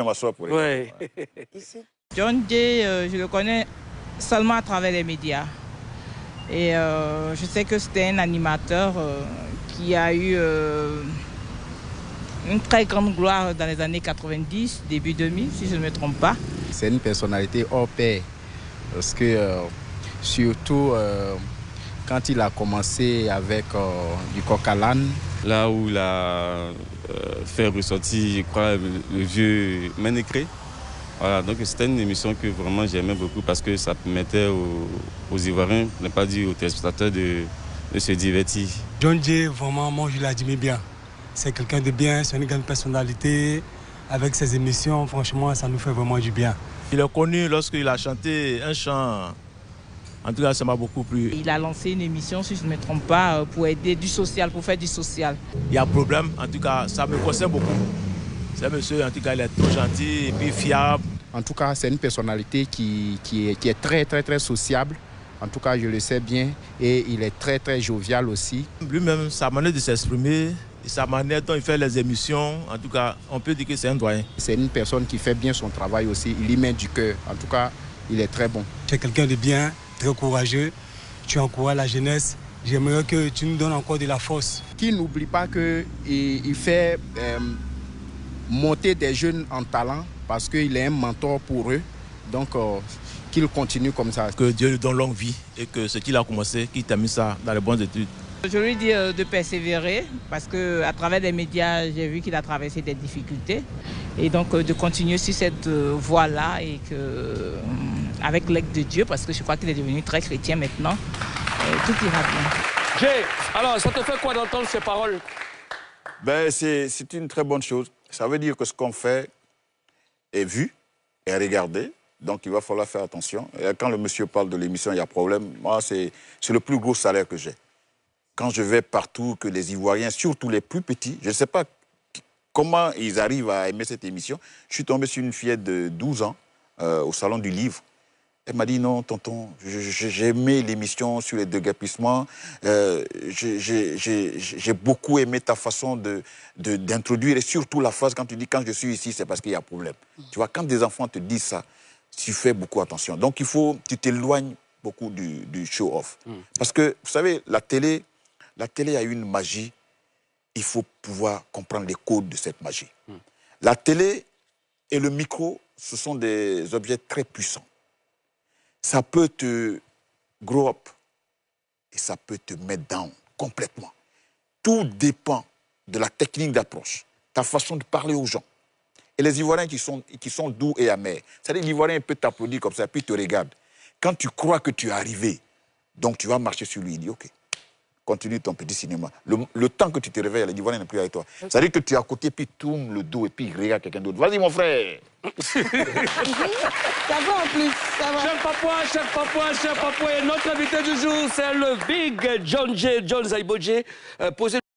Je m'assois pour Oui. Ici. John Jay, je le connais seulement à travers les médias. Et je sais que c'était un animateur qui a eu une très grande gloire dans les années 90, début 2000, si je ne me trompe pas. C'est une personnalité hors pair, parce que surtout quand il a commencé avec du coq à l'âne. Là où il a fait ressortir, je crois, le vieux Ménécré. Voilà, donc c'était une émission que vraiment j'aimais beaucoup parce que ça permettait aux Ivoiriens, ne pas dire aux téléspectateurs, de se divertir. John Jay, vraiment, moi je l'admire bien. C'est quelqu'un de bien, c'est une grande personnalité. Avec ses émissions, franchement, ça nous fait vraiment du bien. Il est connu lorsqu'il a chanté un chant. En tout cas, ça m'a beaucoup plu. Il a lancé une émission, si je ne me trompe pas, pour aider du social, pour faire du social. Il y a un problème, en tout cas, ça me concerne beaucoup. C'est un monsieur, en tout cas, il est trop gentil et puis fiable. En tout cas, c'est une personnalité qui est très, très, très sociable. En tout cas, je le sais bien. Et il est très, très jovial aussi. Lui-même, sa manière de s'exprimer, sa manière dont il fait les émissions, en tout cas, on peut dire que c'est un doyen. C'est une personne qui fait bien son travail aussi. Il y met du cœur. En tout cas, il est très bon. Tu es quelqu'un de bien, très courageux. Tu encourages la jeunesse. J'aimerais que tu nous donnes encore de la force. Qu'il n'oublie pas qu'il fait monter des jeunes en talent parce qu'il est un mentor pour eux. Donc, qu'il continue comme ça. Que Dieu lui donne longue vie et que ce qu'il a commencé, qu'il termine ça dans les bonnes études. Je lui dis de persévérer parce qu'à travers les médias, j'ai vu qu'il a traversé des difficultés. Et donc de continuer sur cette voie-là et que, avec l'aide de Dieu, parce que je crois qu'il est devenu très chrétien maintenant, tout ira bien. Jay, alors ça te fait quoi d'entendre ces paroles? Ben, c'est une très bonne chose. Ça veut dire que ce qu'on fait est vu, est regardé. Donc il va falloir faire attention. Et quand le monsieur parle de l'émission, il y a problème. Moi, c'est le plus gros salaire que j'ai. Quand je vais partout, que les Ivoiriens, surtout les plus petits, je ne sais pas comment ils arrivent à aimer cette émission. Je suis tombé sur une fillette de 12 ans au Salon du Livre. Elle m'a dit, non, tonton, j'ai aimé l'émission sur les déguerpissements. J'ai beaucoup aimé ta façon d'introduire et surtout la phrase quand tu dis, quand je suis ici, c'est parce qu'il y a problème. Tu vois, quand des enfants te disent ça, tu fais beaucoup attention. Donc, tu t'éloignes beaucoup du show-off. Parce que, vous savez, la télé a une magie. Il faut pouvoir comprendre les codes de cette magie. La télé et le micro, ce sont des objets très puissants. Ça peut te grow up et ça peut te mettre down complètement. Tout dépend de la technique d'approche, ta façon de parler aux gens. Et les Ivoiriens qui sont doux et amers, c'est-à-dire l'Ivoirien peut t'applaudir comme ça, puis te regarde. Quand tu crois que tu es arrivé, donc tu vas marcher sur lui, il dit OK. Continue ton petit cinéma. Le temps que tu te réveilles, l'Ivoirien n'est plus avec toi. C'est-à-dire que tu es à côté, puis tourne le dos et puis il regarde quelqu'un d'autre. Vas-y, mon frère. Ça va en plus, ça va. Chef Papouas, et notre invité du jour, c'est le Big John Jay, John Zaibo Jay. Posez